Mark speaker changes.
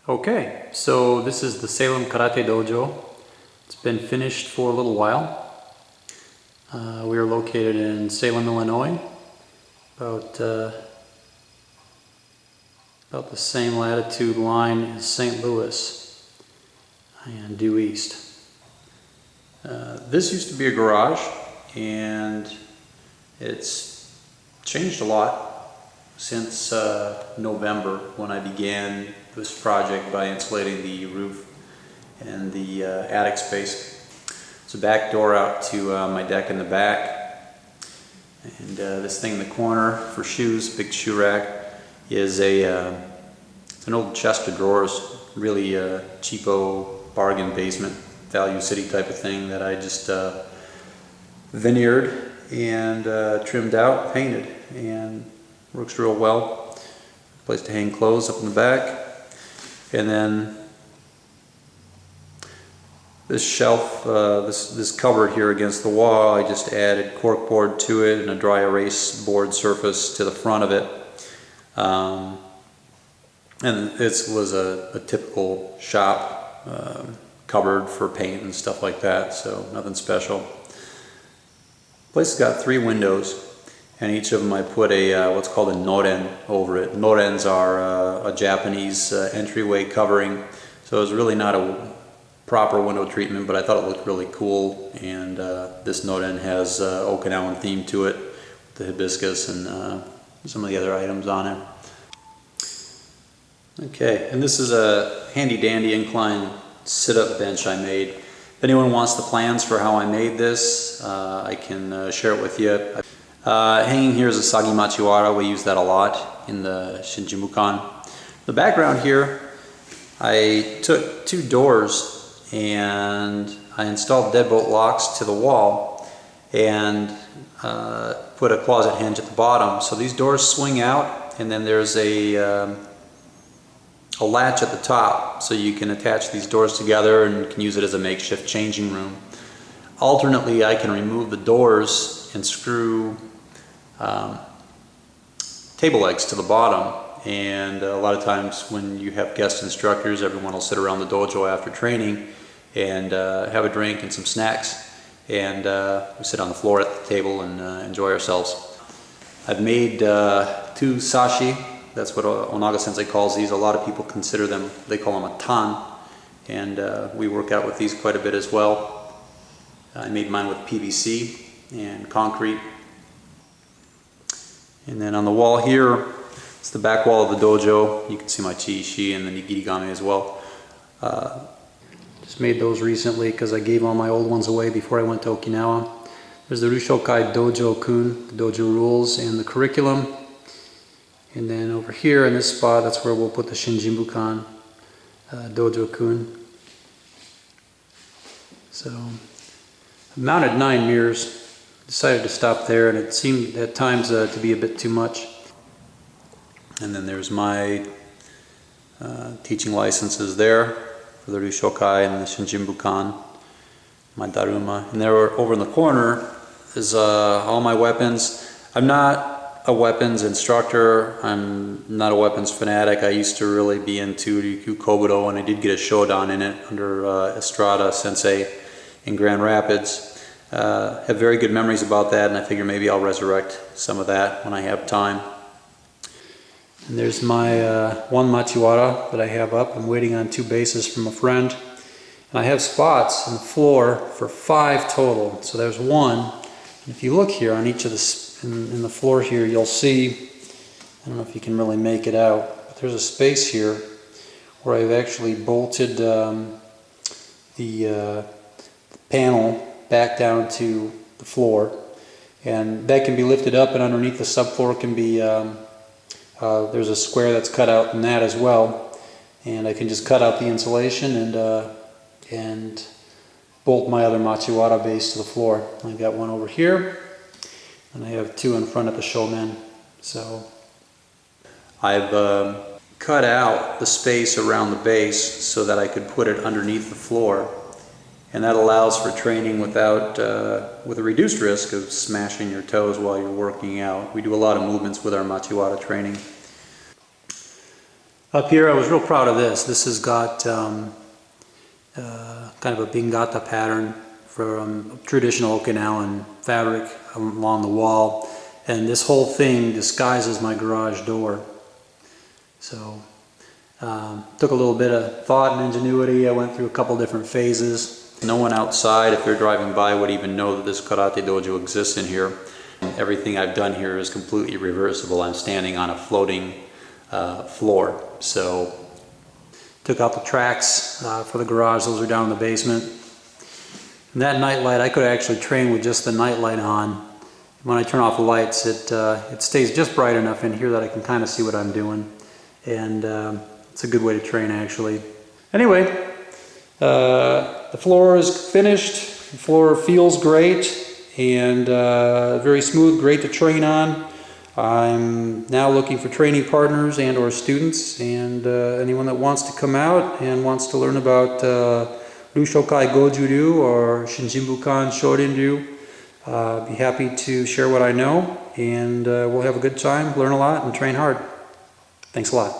Speaker 1: Okay, so this is the Salem Karate Dojo. It's been finished for a little while. We are located in Salem, Illinois, about the same latitude line as St. Louis and due east. This used to be a garage, and it's changed a lot since November, when I began this project by insulating the roof and the attic space. There's a back door out to my deck in the back, and this thing in the corner for shoes, big shoe rack, is it's an old chest of drawers, really cheapo bargain basement value city type of thing that I just veneered and trimmed out, painted, and works real well. Place to hang clothes up in the back. And then this shelf, this cupboard here against the wall, I just added corkboard to it and a dry erase board surface to the front of it. And this was a typical shop cupboard for paint and stuff like that, so nothing special. The place has got 3 windows, and each of them I put a what's called a noren over it. Norens are a Japanese entryway covering, so it's really not a proper window treatment, but I thought it looked really cool, and this noren has Okinawan theme to it, the hibiscus and some of the other items on it. Okay, and this is a handy dandy incline sit-up bench I made. If anyone wants the plans for how I made this, I can share it with you. Hanging here is a sagi machiwara. We use that a lot in the Shinjinbukan. The background here, I took 2 doors and I installed deadbolt locks to the wall and put a closet hinge at the bottom. So these doors swing out, and then there's a latch at the top, so you can attach these doors together and can use it as a makeshift changing room. Alternately, I can remove the doors and screw table legs to the bottom, and a lot of times when you have guest instructors, everyone will sit around the dojo after training and have a drink and some snacks, and we sit on the floor at the table and enjoy ourselves. I've made 2 sashi. That's what Onaga Sensei calls these. A lot of people consider them, they call them a tan, and we work out with these quite a bit as well. I made mine with PVC and concrete. And then on the wall here, it's the back wall of the dojo. You can see my chi-ishi and the nigirigame as well. Just made those recently because I gave all my old ones away before I went to Okinawa. There's the Rushokai Dojo-kun, the dojo rules and the curriculum. And then over here in this spot, that's where we'll put the Shinjinbukan Dojo-kun. So I've mounted 9 mirrors. Decided to stop there, and it seemed at times to be a bit too much. And then there's my teaching licenses there for the Rushokai and the Shinjinbukan, my Daruma. And there over in the corner is all my weapons. I'm not a weapons instructor, I'm not a weapons fanatic. I used to really be into Ryukyu Kobudo, and I did get a Shodan in it under Estrada Sensei in Grand Rapids. Have very good memories about that, and I figure maybe I'll resurrect some of that when I have time. And there's my one machiwara that I have up. I'm waiting on 2 bases from a friend. And I have spots on the floor for 5 total. So there's 1. And if you look here on each of the in the floor here, you'll see, I don't know if you can really make it out, but there's a space here where I've actually bolted the panel back down to the floor, and that can be lifted up, and underneath the subfloor can be there's a square that's cut out in that as well, and I can just cut out the insulation and bolt my other machiwara base to the floor. I've got 1 over here, and I have 2 in front of the shomen. So I've cut out the space around the base so that I could put it underneath the floor, and that allows for training without with a reduced risk of smashing your toes while you're working out. We do a lot of movements with our machiwara training. Up here, I was real proud of this. This has got kind of a bingata pattern from traditional Okinawan fabric along the wall, and this whole thing disguises my garage door. So took a little bit of thought and ingenuity. I went through a couple different phases. No one outside, if they're driving by, would even know that this karate dojo exists in here. Everything I've done here is completely reversible. I'm standing on a floating floor. So took out the tracks for the garage. Those are down in the basement. And that night light, I could actually train with just the night light on. When I turn off the lights, it stays just bright enough in here that I can kind of see what I'm doing. And it's a good way to train, actually. Anyway, the floor is finished. The floor feels great and very smooth, great to train on. I'm now looking for training partners and or students, and anyone that wants to come out and wants to learn about Rushokai Goju-ryu or Shinjinbukan Shorin-ryu. Be happy to share what I know, and we'll have a good time, learn a lot, and train hard. Thanks a lot.